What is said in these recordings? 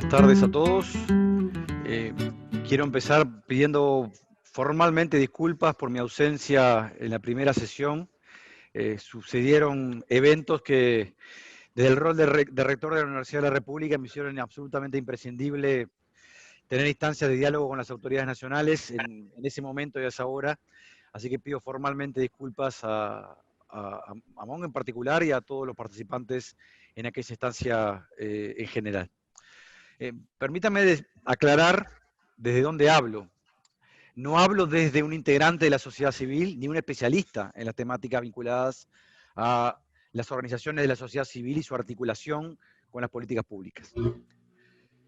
tardes a todos. Quiero empezar pidiendo formalmente disculpas por mi ausencia en la primera sesión. Sucedieron eventos que, desde el rol de rector de la Universidad de la República, me hicieron absolutamente imprescindible tener instancias de diálogo con las autoridades nacionales en ese momento y a esa hora. Así que pido formalmente disculpas a Amón en particular y a todos los participantes en aquella instancia en general. Permítame aclarar desde dónde hablo. No hablo desde un integrante de la sociedad civil ni un especialista en las temáticas vinculadas a las organizaciones de la sociedad civil y su articulación con las políticas públicas.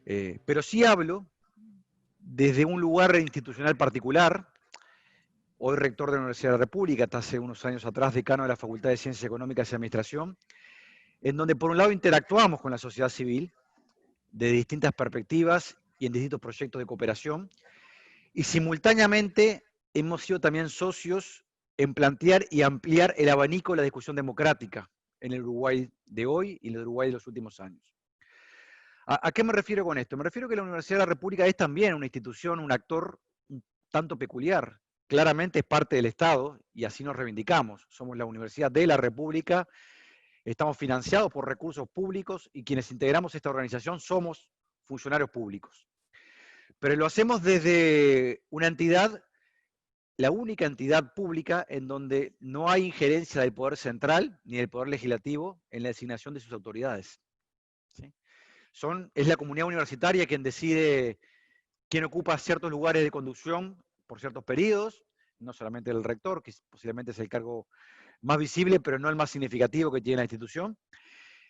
Pero sí hablo desde un lugar institucional particular, hoy rector de la Universidad de la República, hasta hace unos años atrás decano de la Facultad de Ciencias Económicas y Administración, en donde por un lado interactuamos con la sociedad civil de distintas perspectivas y en distintos proyectos de cooperación, y simultáneamente hemos sido también socios en plantear y ampliar el abanico de la discusión democrática en el Uruguay de hoy y en el Uruguay de los últimos años. ¿A qué me refiero con esto? Me refiero que la Universidad de la República es también una institución, un actor un tanto peculiar. Claramente es parte del Estado y así nos reivindicamos. Somos la Universidad de la República, estamos financiados por recursos públicos y quienes integramos esta organización somos funcionarios públicos. Pero lo hacemos desde una entidad, la única entidad pública en donde no hay injerencia del poder central ni del poder legislativo en la designación de sus autoridades. ¿Sí? Es la comunidad universitaria quien decide quién ocupa ciertos lugares de conducción por ciertos periodos, no solamente el rector, que posiblemente es el cargo más visible, pero no el más significativo que tiene la institución.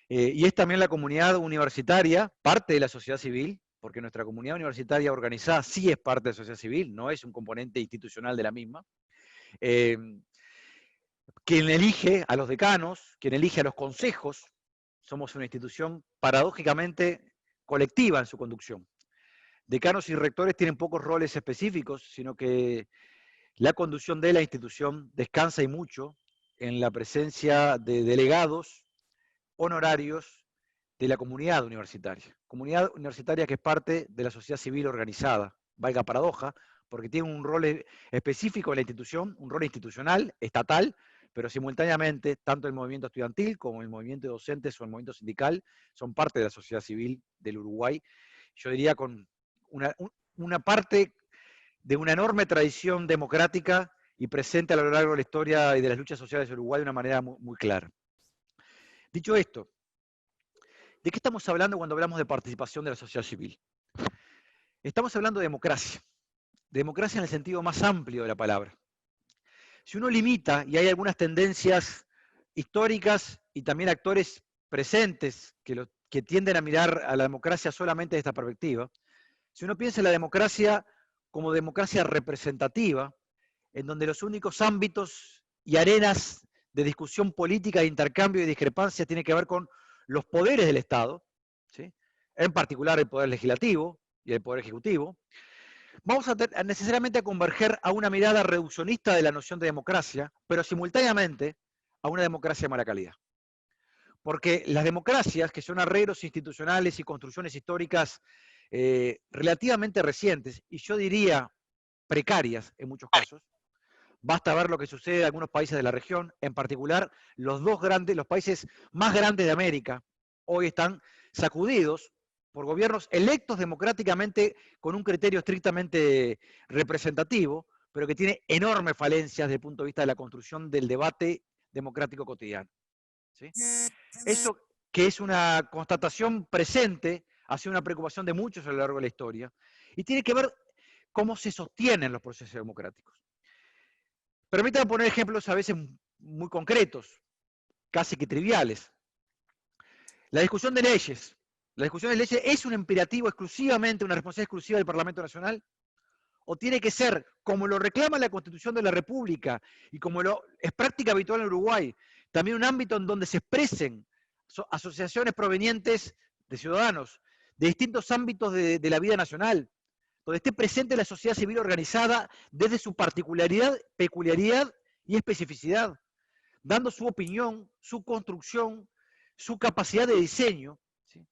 Y es también la comunidad universitaria, parte de la sociedad civil, porque nuestra comunidad universitaria organizada sí es parte de la sociedad civil, no es un componente institucional de la misma, quien elige a los decanos, quien elige a los consejos. Somos una institución paradójicamente colectiva en su conducción. Decanos y rectores tienen pocos roles específicos, sino que la conducción de la institución descansa y mucho en la presencia de delegados honorarios de la comunidad universitaria que es parte de la sociedad civil organizada, valga paradoja, porque tiene un rol específico en la institución, un rol institucional, estatal, pero simultáneamente tanto el movimiento estudiantil como el movimiento de docentes o el movimiento sindical son parte de la sociedad civil del Uruguay, yo diría con una parte de una enorme tradición democrática y presente a lo largo de la historia y de las luchas sociales de Uruguay de una manera muy, muy clara. Dicho esto, ¿de qué estamos hablando cuando hablamos de participación de la sociedad civil? Estamos hablando de democracia en el sentido más amplio de la palabra. Si uno limita, y hay algunas tendencias históricas y también actores presentes que tienden a mirar a la democracia solamente desde esta perspectiva, si uno piensa en la democracia como democracia representativa, en donde los únicos ámbitos y arenas de discusión política, de intercambio y discrepancia tienen que ver con los poderes del Estado, ¿sí? En particular el poder legislativo y el poder ejecutivo, vamos a necesariamente a converger a una mirada reduccionista de la noción de democracia, pero simultáneamente a una democracia de mala calidad. Porque las democracias, que son arreglos institucionales y construcciones históricas relativamente recientes, y yo diría precarias en muchos casos, basta ver lo que sucede en algunos países de la región, en particular los países más grandes de América, hoy están sacudidos por gobiernos electos democráticamente con un criterio estrictamente representativo, pero que tiene enormes falencias desde el punto de vista de la construcción del debate democrático cotidiano. ¿Sí? Eso que es una constatación presente, ha sido una preocupación de muchos a lo largo de la historia, y tiene que ver cómo se sostienen los procesos democráticos. Permítanme poner ejemplos a veces muy concretos, casi que triviales. La discusión de leyes. ¿La discusión de leyes es un imperativo exclusivamente, una responsabilidad exclusiva del Parlamento Nacional? ¿O tiene que ser, como lo reclama la Constitución de la República y como es práctica habitual en Uruguay, también un ámbito en donde se expresen asociaciones provenientes de ciudadanos de distintos ámbitos de la vida nacional, donde esté presente la sociedad civil organizada desde su particularidad, peculiaridad y especificidad, dando su opinión, su construcción, su capacidad de diseño, ¿sí?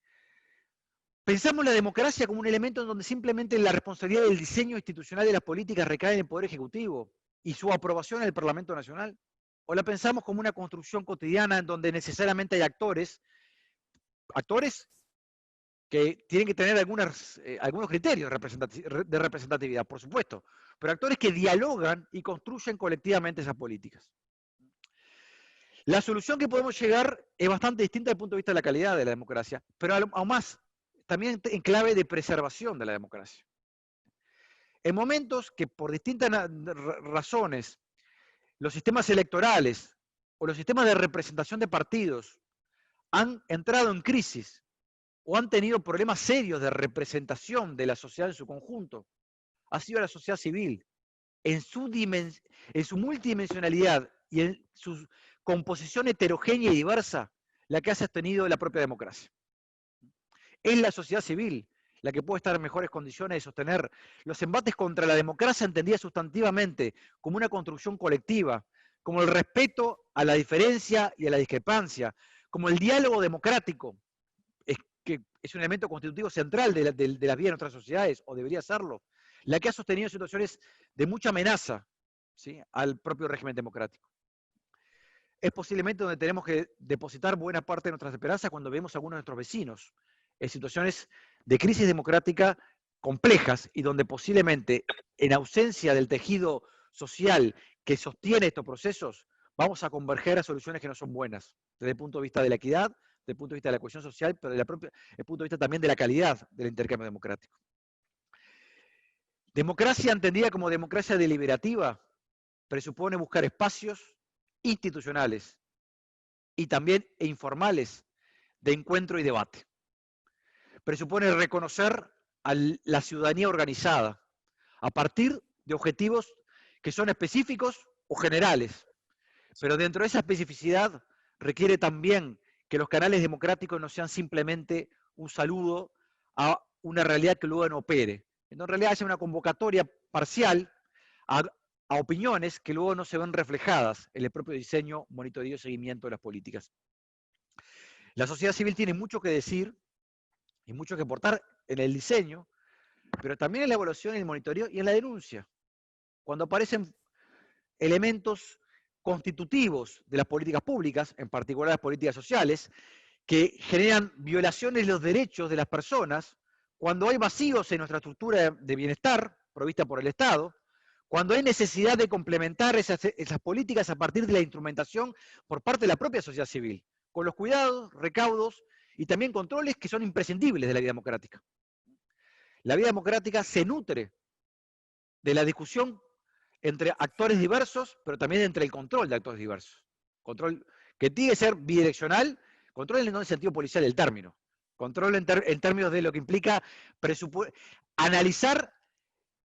Pensamos la democracia como un elemento en donde simplemente la responsabilidad del diseño institucional de las políticas recae en el Poder Ejecutivo y su aprobación en el Parlamento Nacional. O la pensamos como una construcción cotidiana en donde necesariamente hay actores que tienen que tener algunos criterios de representatividad, por supuesto, pero actores que dialogan y construyen colectivamente esas políticas. La solución que podemos llegar es bastante distinta desde el punto de vista de la calidad de la democracia, pero aún más, también en clave de preservación de la democracia. En momentos que por distintas razones los sistemas electorales o los sistemas de representación de partidos han entrado en crisis o han tenido problemas serios de representación de la sociedad en su conjunto, ha sido la sociedad civil, en su multidimensionalidad y en su composición heterogénea y diversa, la que ha sostenido la propia democracia. Es la sociedad civil la que puede estar en mejores condiciones de sostener los embates contra la democracia entendida sustantivamente como una construcción colectiva, como el respeto a la diferencia y a la discrepancia, como el diálogo democrático, que es un elemento constitutivo central de la vida de nuestras sociedades, o debería serlo, la que ha sostenido situaciones de mucha amenaza, ¿sí?, al propio régimen democrático. Es posiblemente donde tenemos que depositar buena parte de nuestras esperanzas cuando vemos a algunos de nuestros vecinos en situaciones de crisis democrática complejas y donde posiblemente, en ausencia del tejido social que sostiene estos procesos, vamos a converger a soluciones que no son buenas, desde el punto de vista de la equidad, desde el punto de vista de la cohesión social, pero desde el punto de vista también de la calidad del intercambio democrático. Democracia entendida como democracia deliberativa presupone buscar espacios institucionales y también informales de encuentro y debate. Presupone reconocer a la ciudadanía organizada a partir de objetivos que son específicos o generales, pero dentro de esa especificidad requiere también que los canales democráticos no sean simplemente un saludo a una realidad que luego no opere, en realidad haya una convocatoria parcial a opiniones que luego no se ven reflejadas en el propio diseño, monitoreo y seguimiento de las políticas. La sociedad civil tiene mucho que decir y mucho que aportar en el diseño, pero también en la evaluación, en el monitoreo y en la denuncia. Cuando aparecen elementos constitutivos de las políticas públicas, en particular las políticas sociales, que generan violaciones de los derechos de las personas, cuando hay vacíos en nuestra estructura de bienestar provista por el Estado, cuando hay necesidad de complementar esas políticas a partir de la instrumentación por parte de la propia sociedad civil, con los cuidados, recaudos y también controles que son imprescindibles de la vida democrática. La vida democrática se nutre de la discusión entre actores diversos, pero también entre el control de actores diversos. Control que tiene que ser bidireccional, control en el sentido policial del término, control en términos de lo que implica analizar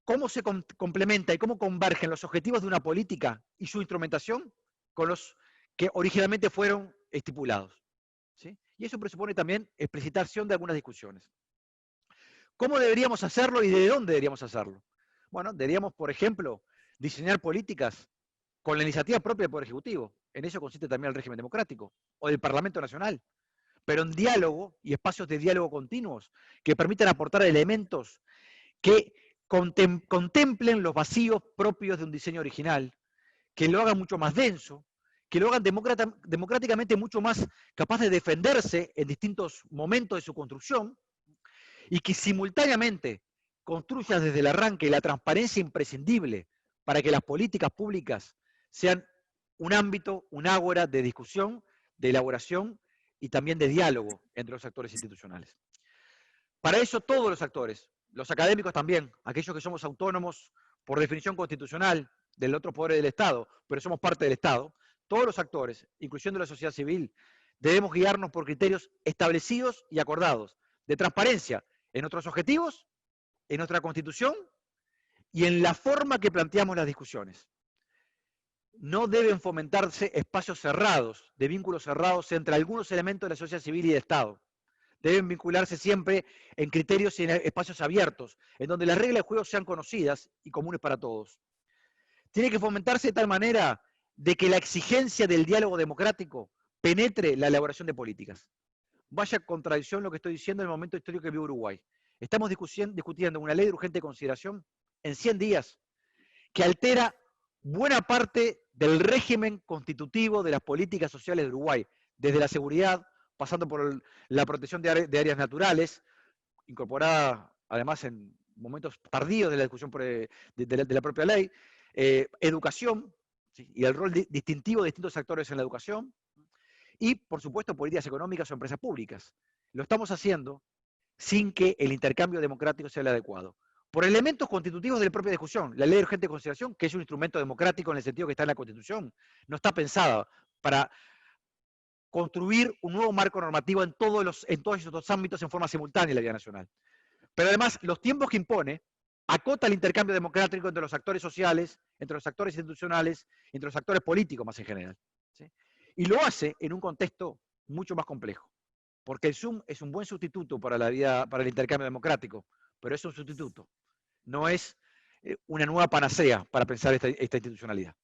cómo se complementa y cómo convergen los objetivos de una política y su instrumentación con los que originalmente fueron estipulados, ¿sí? Y eso presupone también explicitación de algunas discusiones. ¿Cómo deberíamos hacerlo y de dónde deberíamos hacerlo? Bueno, deberíamos, por ejemplo, diseñar políticas con la iniciativa propia del Poder Ejecutivo. En eso consiste también el régimen democrático, o del Parlamento Nacional, pero en diálogo y espacios de diálogo continuos que permitan aportar elementos que contemplen los vacíos propios de un diseño original, que lo hagan mucho más denso, que lo hagan democráticamente mucho más capaz de defenderse en distintos momentos de su construcción, y que simultáneamente construya desde el arranque la transparencia imprescindible para que las políticas públicas sean un ámbito, un ágora de discusión, de elaboración y también de diálogo entre los actores institucionales. Para eso todos los actores, los académicos también, aquellos que somos autónomos por definición constitucional del otro poder del Estado, pero somos parte del Estado, todos los actores, incluyendo la sociedad civil, debemos guiarnos por criterios establecidos y acordados de transparencia en nuestros objetivos, en nuestra Constitución y en la forma que planteamos las discusiones. No deben fomentarse espacios cerrados, de vínculos cerrados entre algunos elementos de la sociedad civil y del Estado. Deben vincularse siempre en criterios y en espacios abiertos, en donde las reglas de juego sean conocidas y comunes para todos. Tiene que fomentarse de tal manera de que la exigencia del diálogo democrático penetre la elaboración de políticas. vaya en contradicción lo que estoy diciendo en el momento histórico que vive Uruguay. Estamos discutiendo una ley de urgente consideración en 100 días que altera buena parte del régimen constitutivo de las políticas sociales de Uruguay, desde la seguridad, pasando por la protección de áreas naturales, incorporada además en momentos tardíos de la discusión de la propia ley, educación, ¿sí? Y el rol distintivo de distintos actores en la educación, y por supuesto políticas económicas o empresas públicas. Lo estamos haciendo sin que el intercambio democrático sea el adecuado. Por elementos constitutivos de la propia discusión, la ley de urgente consideración, que es un instrumento democrático en el sentido que está en la Constitución, no está pensada para construir un nuevo marco normativo en todos estos ámbitos en forma simultánea en la vida nacional. Pero además, los tiempos que impone acota el intercambio democrático entre los actores sociales, entre los actores institucionales, entre los actores políticos más en general, ¿sí? Y lo hace en un contexto mucho más complejo, porque el Zoom es un buen sustituto para el intercambio democrático, pero es un sustituto, no es una nueva panacea para pensar esta institucionalidad.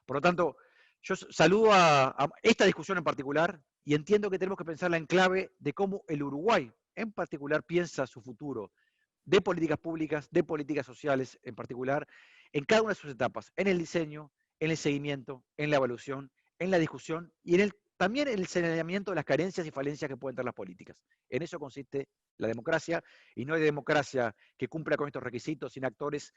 Por lo tanto, yo saludo a esta discusión en particular y entiendo que tenemos que pensarla en clave de cómo el Uruguay en particular piensa su futuro de políticas públicas, de políticas sociales en particular, en cada una de sus etapas, en el diseño, en el seguimiento, en la evaluación, en la discusión y también en el señalamiento de las carencias y falencias que pueden tener las políticas. En eso consiste la democracia, y no hay democracia que cumpla con estos requisitos sin actores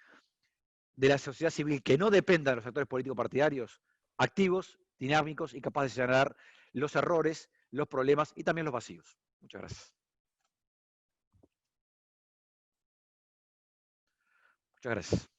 de la sociedad civil que no dependan de los actores políticos partidarios, activos, dinámicos y capaces de señalar los errores, los problemas y también los vacíos. Muchas gracias. Muchas gracias.